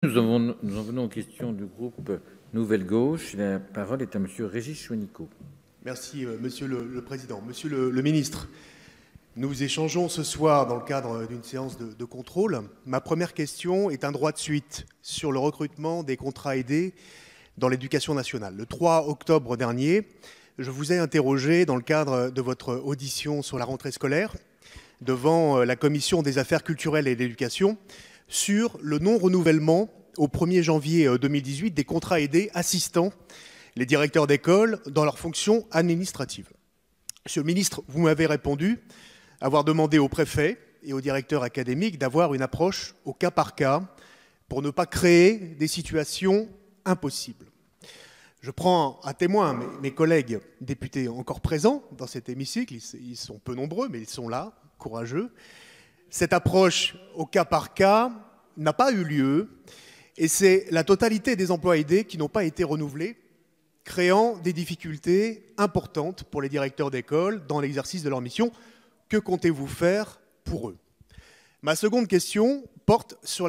Nous en venons aux questions du groupe Nouvelle Gauche. La parole est à Monsieur Régis Chouanico. Merci, Monsieur le Président. Monsieur le Ministre, nous échangeons ce soir dans le cadre d'une séance de contrôle. Ma première question est un droit de suite sur le recrutement des contrats aidés dans l'éducation nationale. Le 3 octobre dernier, je vous ai interrogé dans le cadre de votre audition sur la rentrée scolaire devant la Commission des affaires culturelles et de l'éducation sur le non-renouvellement au 1er janvier 2018 des contrats aidés assistant les directeurs d'école dans leurs fonctions administratives. Monsieur le ministre, vous m'avez répondu avoir demandé au préfet et au directeur académique d'avoir une approche au cas par cas pour ne pas créer des situations impossibles. Je prends à témoin mes collègues députés encore présents dans cet hémicycle, ils sont peu nombreux, mais ils sont là, courageux. Cette approche au cas par cas n'a pas eu lieu et c'est la totalité des emplois aidés qui n'ont pas été renouvelés, créant des difficultés importantes pour les directeurs d'école dans l'exercice de leur mission. Que comptez-vous faire pour eux? Ma seconde question porte sur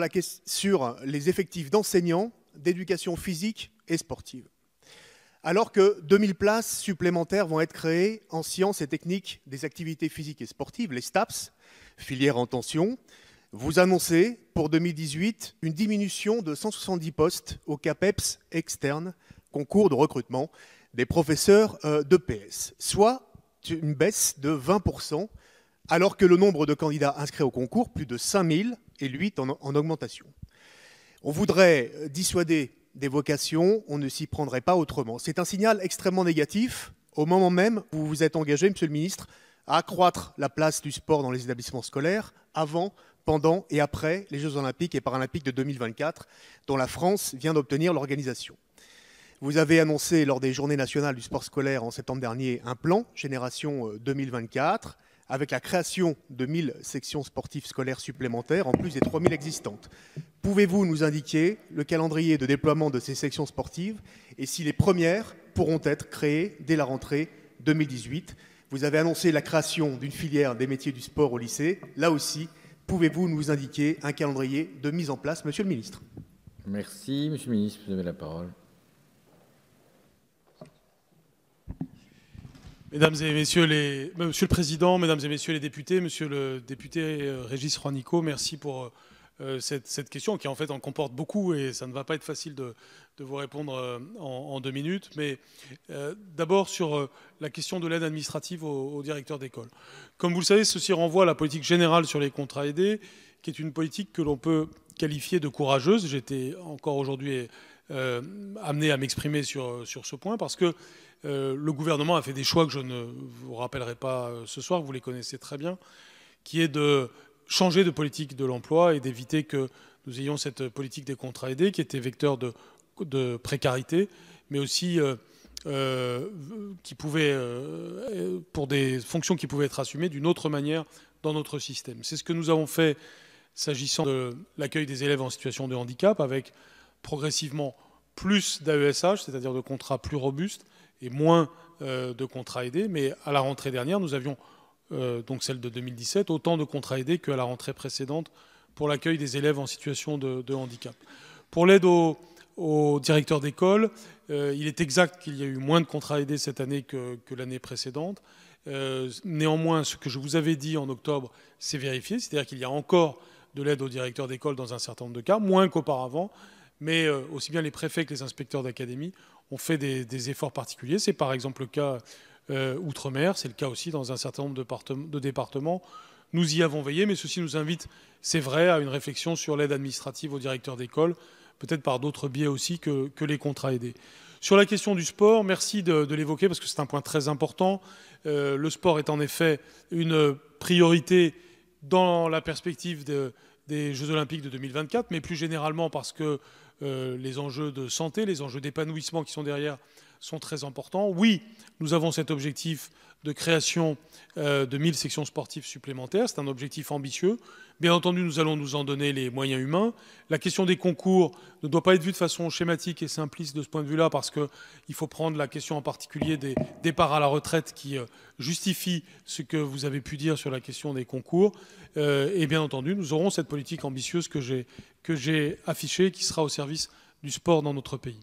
les effectifs d'enseignants d'éducation physique et sportive. Alors que 2000 places supplémentaires vont être créées en sciences et techniques des activités physiques et sportives, les STAPS, filière en tension, vous annoncez pour 2018 une diminution de 170 postes au CAPEPS externe, concours de recrutement des professeurs d'EPS, soit une baisse de 20%, alors que le nombre de candidats inscrits au concours, plus de 5000, est lui en augmentation. On voudrait dissuader des vocations, on ne s'y prendrait pas autrement. C'est un signal extrêmement négatif au moment même où vous vous êtes engagé, Monsieur le Ministre, à accroître la place du sport dans les établissements scolaires avant, pendant et après les Jeux Olympiques et Paralympiques de 2024, dont la France vient d'obtenir l'organisation. Vous avez annoncé lors des Journées nationales du sport scolaire en septembre dernier un plan Génération 2024 avec la création de 1000 sections sportives scolaires supplémentaires en plus des 3000 existantes. Pouvez-vous nous indiquer le calendrier de déploiement de ces sections sportives et si les premières pourront être créées dès la rentrée 2018 ? Vous avez annoncé la création d'une filière des métiers du sport au lycée. Là aussi, pouvez-vous nous indiquer un calendrier de mise en place, Monsieur le Ministre? Merci. Monsieur le Ministre, vous avez la parole. Monsieur le Président, Mesdames et Messieurs les députés, Monsieur le député Régis Chouanico, merci pour cette question qui en fait en comporte beaucoup et ça ne va pas être facile de vous répondre en 2 minutes. Mais d'abord sur la question de l'aide administrative aux directeurs d'école. Comme vous le savez, ceci renvoie à la politique générale sur les contrats aidés, qui est une politique que l'on peut qualifier de courageuse. J'étais encore aujourd'hui amené à m'exprimer sur ce point parce que le gouvernement a fait des choix que je ne vous rappellerai pas ce soir, vous les connaissez très bien, qui est de changer de politique de l'emploi et d'éviter que nous ayons cette politique des contrats aidés qui était vecteur de précarité, mais aussi qui pouvait, pour des fonctions qui pouvaient être assumées d'une autre manière dans notre système. C'est ce que nous avons fait s'agissant de l'accueil des élèves en situation de handicap, avec progressivement plus d'AESH, c'est-à-dire de contrats plus robustes, et moins de contrats aidés. Mais à la rentrée dernière, nous avions, donc celle de 2017, autant de contrats aidés qu'à la rentrée précédente pour l'accueil des élèves en situation de handicap. Pour l'aide aux directeurs d'école, il est exact qu'il y a eu moins de contrats aidés cette année que l'année précédente. Néanmoins, ce que je vous avais dit en octobre s'est vérifié, c'est-à-dire qu'il y a encore de l'aide aux directeurs d'école dans un certain nombre de cas, moins qu'auparavant, mais aussi bien les préfets que les inspecteurs d'académie ont fait des efforts particuliers. C'est par exemple le cas outre-mer, c'est le cas aussi dans un certain nombre de départements. Nous y avons veillé, mais ceci nous invite, c'est vrai, à une réflexion sur l'aide administrative aux directeurs d'école, peut-être par d'autres biais aussi que les contrats aidés. Sur la question du sport, merci de l'évoquer parce que c'est un point très important. Le sport est en effet une priorité dans la perspective des Jeux Olympiques de 2024, mais plus généralement parce que les enjeux de santé, les enjeux d'épanouissement qui sont derrière sont très importants. Oui, nous avons cet objectif de création de 1000 sections sportives supplémentaires. C'est un objectif ambitieux. Bien entendu, nous allons nous en donner les moyens humains. La question des concours ne doit pas être vue de façon schématique et simpliste de ce point de vue-là, parce qu'il faut prendre la question en particulier des départs à la retraite qui justifie ce que vous avez pu dire sur la question des concours. Et bien entendu, nous aurons cette politique ambitieuse que j'ai affichée, qui sera au service du sport dans notre pays.